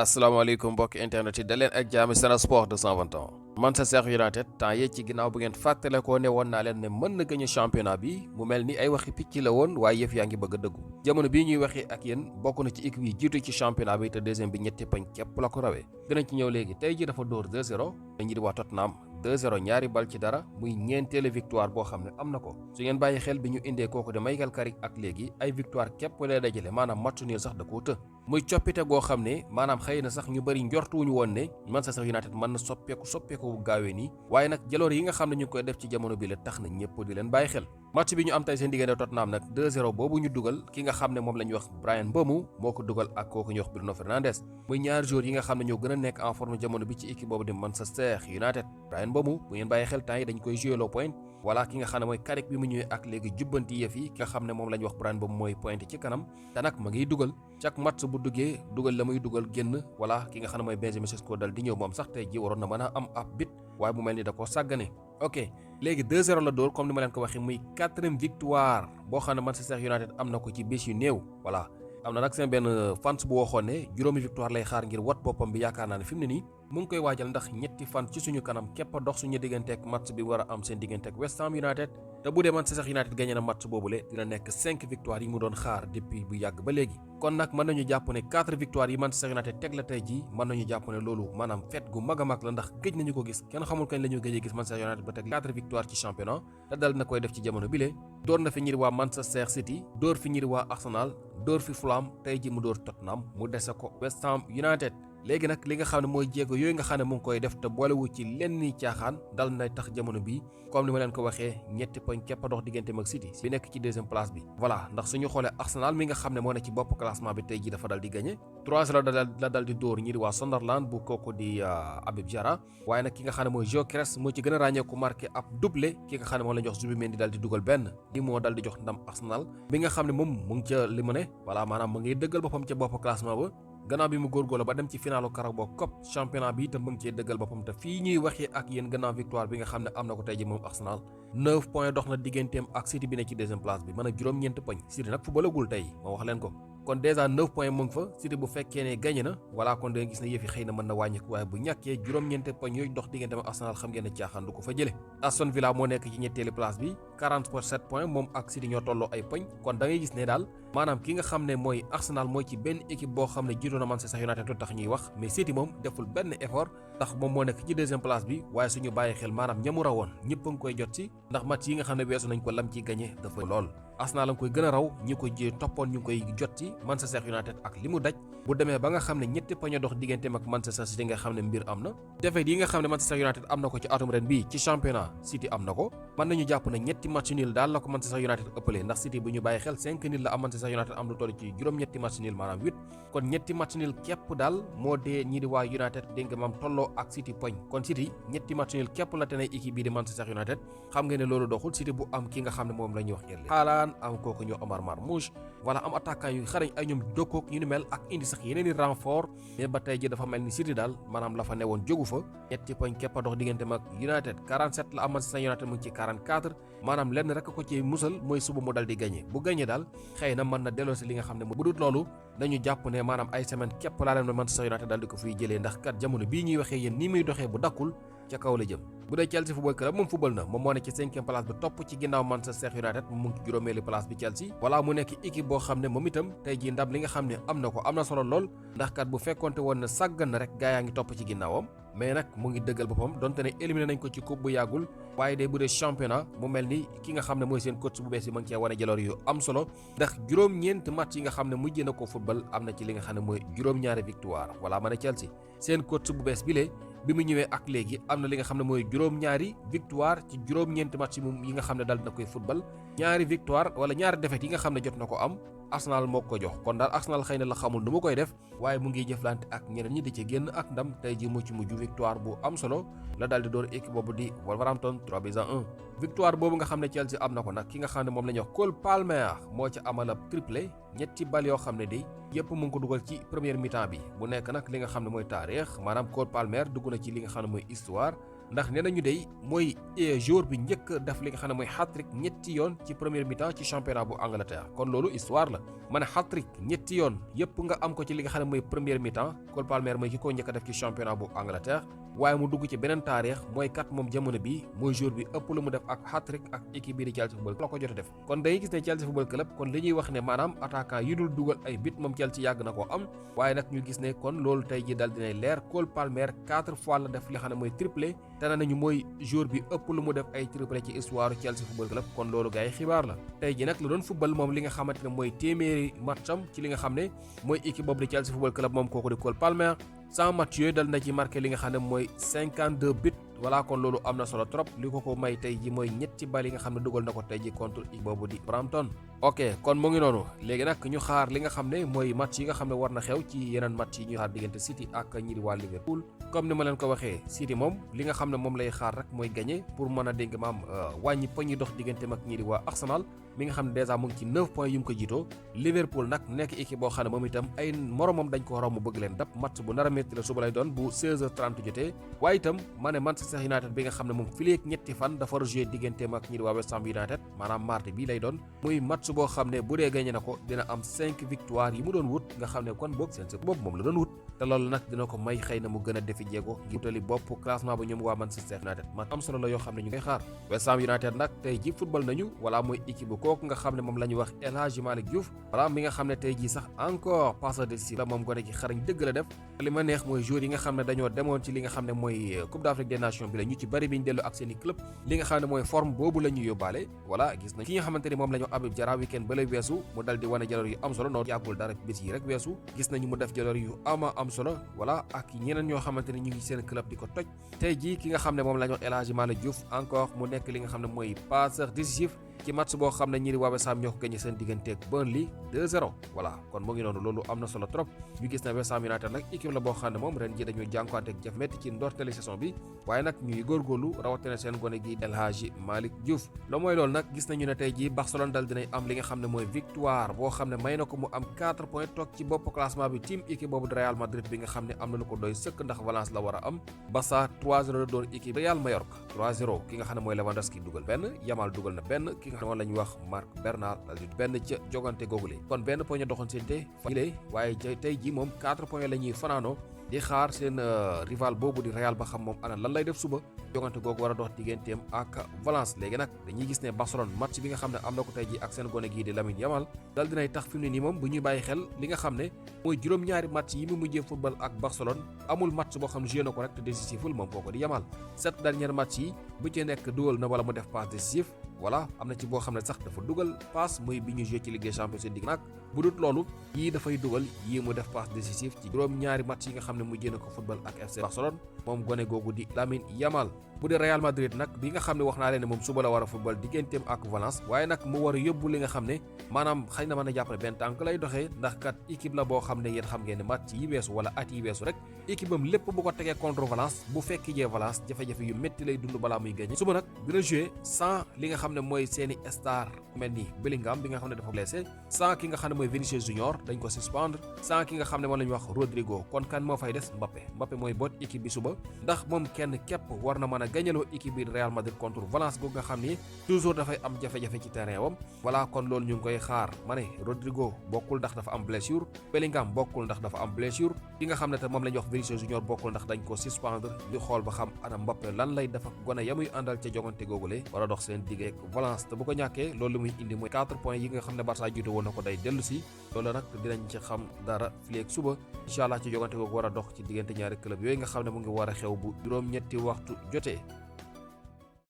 asalaamaaleykum mbokki internet yi da leen ak jaami Sen Sport 221 Manchester United temps yee ci ginnaaw bu ngeen fàttale ko ne woon naa leen ne mën na gagné championnat bi mu mel ni ay waxi picc la woon waaye yëf yaa ngi bëgg a dëggu jamono bii ñuy waxee ak yéen bokk na ci équipe yi jiitu ci championnat bi te deuxième bi ñetti poñ képp la ko rawee dinañ ci ñëw léegi tey ji dafa dóor 2-0 dañu di waa Tottenham 2-0 ñaari bal ci dara muy ñeenteelu victoire boo xam ne am na ko su ngeen bàyyi xel bi ñu indee kooku de Michael Carrick ak léegi ay victoire képp lay dajale maanaam match nul sax da koo të muy coppite goo xam ne maanaam xëy na sax ñu bëri njortuwuñu woon ne Manchester United mën na soppeeku bu gaawee nii waaye nag jaloor yi nga xam ne ñu ngi koy def ci jamono bi la tax na ñëpp di leen bàyyi xel match bi ñu am tey seen diggante Tottenham nag 2-0 boobu ñu dugal ki nga xam ne moom la ñuy wax Bryan Mbeumo moo ko dugal ak kooku ñuy wax Bruno Fernandes muy ñaari joueurs yi nga xam ne ñoo gën a nekk en forme jamono bi ci équipe boobu di Manchester United Bryan Mbeumo bu ngeen bàyyi xel temps yi dañ koy jouer le point voilà ki nga xam ne mooy Carrick bi mu ñëwee ak léegi jubbanti yëf yi ki nga xam ne moom la ñu wax Bryan Mbeumo mooy pointé ci kanam te nag ma ngiy dugal chaque match bu duggee dugal la muy dugal génn voilà ki nga xam ne mooy Benjamin Sesko dal di ñëw moom sax tey ji waroon na mën a am ab bit waaye mu mel ni da koo sàggane ok léegi 2-0 la dóor comme ni ma leen ko waxee muy 4e victoire boo xam ne Manchester United am na ko ci bés yu néew voilà am na nag seen benn fans bu waxoon ne juróomi victoire lay xaar ngir wat boppam bi yaakaar naa ne fi mu ne nii mu ngi koy waajal ndax ñetti fan ci suñu kanam képp a dox suñu digganteeg match bi war a am seen digganteeg West Ham United te bu dee Manchester United gagné na match boobule dina nekk 5 victoires yi mu doon xaar depuis bu yàgg ba léegi kon nag mën nañu jàpp ne 4 victoires yi Manchester United teg la tey jii mën nañu jàpp ne loolu maanaam fête gu mag a mag la ndax gëj nañu ko gis kenn xamul kañ la ñu gëj a gis Manchester United ba teg 4 victoires ci championnat te dal na koy def ci jamono bile door na fi ñir waa Manchester City door fi ñir waa Arsenal door fi Fulham tey ji mu door Tottenham mu dese ko West Ham United léegi nag li nga xam ne mooy jéego yooyu nga xam ne mu ngi koy def te boolewu ci lenn ni caaxaan dal na tax jamono bi comme ni ma leen ko waxee ñetti poñ képp a dox digganteem ak City bi nekk ci deuxième place bi voilà ndax suñu xoolee Arsenal mi nga xam ne moo ne ci bopp classement bi tey ji dafa dal di gagné 3-0 la dal di dóor ñi di waa Sunderland bu kooku di Habib Diarra waaye nag ki nga xam ne mooy Gyökeres moo ci gën a ràññeeku marqué ab doublé ki nga xam ne moo la jox Zubimendi dal di dugal benn li moo dal di jox ndam Arsenal bi nga xam ne moom mu ngi ca li mu ne voilà maanaam mu ngi dëggal boppam ca bopp classement ba gannaaw bi mu góorgóorlu ba dem ci finalu Carabao Cup championnat bi itam mu ngi cee dëggal boppam te fii ñuy waxee ak yéen gannaaw victoire bi nga xam ne am na ko tey ji moom Arsenal 9 points dox na digganteem ak City bi ne ci deuxième place bi mën a juróom-ñeenti poñ City nag footballagul tey ma wax leen ko kon déjà 9 points mu ngi fa City bu fekkee ne gagné na voilà kon da nga gis ne yëf yi xëy na mën na wàññiku waaye bu ñàkkee juróom-ñeenti poñ yooyu dox digganteem ak Arsenal xam ngeen ne caaxaan du ko fa jële Aston Villa moo nekk ci ñetteelu place bi 47 points moom ak City ñoo tolloo ay poñ kon da ngay gis ne daal maanaam ki nga xam ne mooy Arsenal mooy ci benn équipe boo xam ne jiitu na Manchester United lu tax ñuy wax mais City moom deful benn effort ndax moom moo nekk ci deuxième place bi waaye suñu bàyyi xel maanaam ñamu rawoon ñëpp a ngi koy jot ci ndax match yi nga xam ne weesu nañ ko lam ciy gagné dafa lool Arsenal a ngi koy gën a raw ñi ko ji toppoon ñu ngi koy jot ci Manchester United ak li mu daj bu demee ba nga xam ne ñetti poñ dox digganteem ak Manchester City nga xam ne mbir am na défaite yi nga xam ne Manchester United am na ko ci atum ren bii ci championnat City am na ko mën nañu jàpp ne ñetti match nul daal la ko Manchester United ëppalee ndax City bu ñu bàyyi xel 5 nil la am Manchester United am lu toll ci juróom-ñetti match nul maanaam 8 kon ñetti match nul képp daal moo dee ñi di waa United dégg nga maam tolloo ak City poñ kon City ñetti match nul képp la te ne équipe bii di Manchester United xam nga ne loolu doxul City bu am ki nga xam ne moom la ñuy wax Erling Haaland am kooku ñu Omar Marmoush wala am attaquant yu xarañ ay ñoom dokkook ñu ni mel ak indi sax yeneen i renfort mais ba tey ji dafa mel ni City daal maanaam la fa newoon jógu fa ñetti poñ képp a dox diggante mag United 47 la am Manchester United mu ngi ci 44 maanaam lenn rek ko ci musal mooy suba mu dal di gagné bu gagné daal xëy na mën na delloosi li nga xam ne bu dul loolu dañu jàpp ne maanaam ay semaine képp laa leen Manchester United daal di ko fiy jëlee ndax kat jamono bii ñuy waxee yéen ni muy doxee bu dakkul ca kaw la jëm bu dee Chelsea football club moom football na moom moo ne ci 5e place bi topp ci ginnaaw Manchester United mu ngi ci juróomeelu place bi Chelsea voilà mu nekk équipe boo xam ne moom itam tey jii ndam li nga xam ne am na ko am na solo lool ndax kat bu fekkonte woon ne sàggan na rek gaa yaa ngi topp ci ginnaawam mais nag mu ngi dëggal boppam donte ne éliminé nañ ko ci coupe bu yàggul waaye day bu dee championnat mu mel ni ki nga xam ne mooy seen coach bu bees yi ma ngi cee wane jaloor yu am solo ndax juróom-ñeent match yi nga xam ne mujjee na ko football am na ci li nga xam ne mooy juróom-ñaari victoire voilà ma ne Chelsea seen coach bu bees bi lee bi mu ñëwee ak léegi am na li nga xam ne mooy juróom-ñaari victoire ci juróom-ñeenti match yi nga xam ne daal dina koy football ñaari victoire wala ñaari défaite yi nga xam ne jot na ko am Arsenal moo ko jox kon daal Arsenal xëy na la xamul nu mu koy def waaye mu ngi jëflante ak ñeneen ñi di ci génn ak ndam tey ji mu ci mujj victoire bu am solo la daal di door équipe boobu di Wolverhampton 3-1 victoire boobu nga xam ne Chelsea am na ko nag ki nga xam ne moom la ñuy wax Cole Palmer moo ca amal ab triplé ñetti bal yoo xam ne de yëpp mu ngi ko dugal ci première mi-temps bi bu nekk nag li nga xam ne mooy taarix maanaam Cole Palmer dugg na ci li nga xam ne mooy histoire ndax nee nañu dey mooy joueur bi njëkk def li nga xam ne mooy hat-trick ñetti yoon ci première mi-temps ci championnat bu Angleterre kon loolu histoire la ma ne hat-trick ñetti yoon yëpp nga am ko ci li nga xam ne mooy première mi-temps Cole Palmer mooy ki ko njëkk a def ci championnat bu Angleterre waaye mu dugg ci beneen taarix mooy kat moom jamono bi mooy joueur bi ëpp lu mu def ak hat-trick ak équipe bi di Chelsea football la ko jot a def kon dañuy gis ne Chelsea football club kon li ñuy wax ne maanaam attaquant yi dul dugal ay bit moom Chelsea yàgg na koo am waaye nag ñu gis ne kon loolu tey ji dal dinay leer Cole Palmer 4 fois la def li nga xam ne mooy triplé te nañu mooy joueur bi ëpp lu mu def ay triplé ci histoire Chelsea football club kon loolu gars yi xibaar la tey ji nag la doon football moom li nga xamante ne mooy téeméeri matcham ci li nga xam ne mooy équipe boobu di Chelsea football club moom kooku di Cole Palmer 100 match yooyu dal na ci marqué li nga xam ne mooy 52 buts voilà kon loolu am na solo trop li ko may tey ji mooy ñetti bal yi nga xam ne dugal na ko tey ji contre équipe boobu di Brampton ok kon mu ngi noonu léegi nag ñu xaar li nga xam ne mooy match yi nga xam ne war na xew ci yeneen match yi ñu xaar diggante City ak ñi di waa Liverpool comme ni ma leen ko waxee City moom li nga xam ne moom lay xaar rek mooy gagné pour mën a dégg maam wàññi poñ yi dox digganteem ak ñi di waa Arsenal mi nga xam ne dèjà mu ngi ci 9 points yu mu ko jiitoo Liverpool nag nekk équipe boo xam ne moom itam ay moromam dañ ko romb bëgg leen dab match bu nar a métti la suba lay doon bu 16h30 jotee waaye itam ma ne Manchester United bi nga xam ne moom fileeg ñetti fan dafa rejoué digganteem ak ñi di waa West Ham United maanaam mardi bi lay doon muy match boo xam ne bu dee gagné na ko dina am 5 victoires yi mu doon wut nga xam ne kon boog seen sa bopp moom la doon wut te loolu nag dina ko may xëy na mu gën a defi jéego ngir wutali bopp classement ba ñoom waa Manchester United man am solo la yoo xam ne ñu ngay xaar West Ham United nag tey ji football nañu wala mooy équipe bu kooku nga xam ne moom la ñu wax El Hadji Malick Diouf wala mi nga xam ne tey ji sax encore passeur décisif la moom gone gi xarañ dëgg la def li ma neex mooy joueurs yi nga xam ne dañoo demoon ci li nga xam ne mooy Coupe d'Afrique des Nations bi la ñu ci bari bi ñu dellu ak seen i club li nga xam ne mooy forme boobu la ñu yóbbaale voilà gis na ki nga xamante ni moom la ñu Habib Diarra weekend ba lay weesu mu dal di wane jaloor yu am solo noonu yàggul dara bés yi rek weesu gis nañu mu def jaloor yu am solo voilà ak ñeneen ñoo xamante ni ñu ngi seen club di ko toj tey jii ki nga xam ne moom la ñu wax El Hadji Malick Diouf encore mu nekk li nga xam ne mooy passeur décisif ci match boo xam ne ñi di waa West Ham ñoo ko gagné seen digganteeg Burnley 2-0 voilà kon mu ngi noonu loolu am na solo trop ñu gis na West Ham United nag équipe la boo xam ne moom ren ji dañuy jànkuwanteeg jaf métti ci ndorteeli saison bi waaye nag ñuy góorgóorlu rawatina seen gone gi El Hadji Malick Diouf loo mooy loolu nag gis nañu ne tey jii Barcelone dal dinay am li nga xam ne mooy victoire boo xam ne may na ko mu am 4 points toog ci bopp classement bi team équipe boobu de Real Madrid bi nga xam ne am na lu ko doy sëkk ndax Valence la war a am Barça 3-0 doon équipe Real Mallorca 3-0 ki nga xam ne mooy Lewandowski dugal benn Yamal dugal na benn ki nga xam ne moom la ñu wax Marc Bernal dal di benn ca jogante googule kon benn point doxoon seen te file waaye tey ji moom 4 points la ñuy fanaanoo di xaar seen rival boobu di Real ba xam moom ana lan lay def suba jogante googu war a dox digganteem ak Valence léegi nag dañuy gis ne Barcelone match bi nga xam ne am na ko tey ji ak seen gone gii di Lamine Yamal dal dinay tax fi mu ne nii moom bu ñuy bàyyi xel li nga xam ne mooy juróom-ñaari match yi mu mujjee football ak Barcelone amul match boo xam ne joué na ko rek te décisiful moom kooku di Yamal 7 derniers match yi bu ci nekk dugal na wala mu def passe décisif voilà am na ci boo xam ne sax dafa dugal passe muy bi ñu joué ci Ligue des Champions seen digg nag bu dut loolu yii dafay dugal yii mu def passe décisif ci juróom-ñaari match yi nga xam ne mujjee na ko football ak FC Barcelone moom gone googu di Lamine Yamal bu dee Real Madrid nag bi nga xam ne wax naa leen ne moom suba la war a football digganteem ak Valence waaye nag mu war a yóbbu li nga xam ne maanaam xëy na mën a jàpp ne benn tànk lay doxee ndax kat équipe la boo xam ne yéen xam ngeen ne match yi weesu wala at yi weesu rek équipe am lépp bu ko tegee contre Valence bu fekki jee Valence jafe-jafe yu métti lay dund balaa muy gagné suba nag dina jouer sans li nga xam ne mooy seeni star mel ni Bellingham bi nga xam ne dafa blessé sans ki nga xam ne mooy Vinicius Junior dañ ko suspendre sans ki nga xam ne moom la ñu wax Rodrigo kon kan moo fay des Mbappé mooy boot équipe bi suba ndax moom kenn képp war na mën a gagnaloo équipe bi Real Madrid contre Valence googu nga xam ni toujours dafay am jafe-jafe ci terrain wam voilà kon loolu ñu ngi koy xaar ma ne Rodrigo bokkul ndax dafa am blessure Bellingham bokkul ndax dafa am blessure ki nga xam ne te moom la ñuy wax Vinicius Junior bokkul ndax dañ ko suspendre di xool ba xam ana Mbappé lan lay dafa gone yamuy àndal ca jogante googule war a dox seen digg ak Valence te bu ko ñàkkee loolu muy indi mooy 4 points yi nga xam ne Barça jiite woon na ko day dellu si loolu nag dinañ ci xam dara fii ak suba incha allah ci jogante googu war a dox ci diggante ñaari club yooyu nga xam ne mu ngi war a xew bu juróom-ñetti waxtu jotee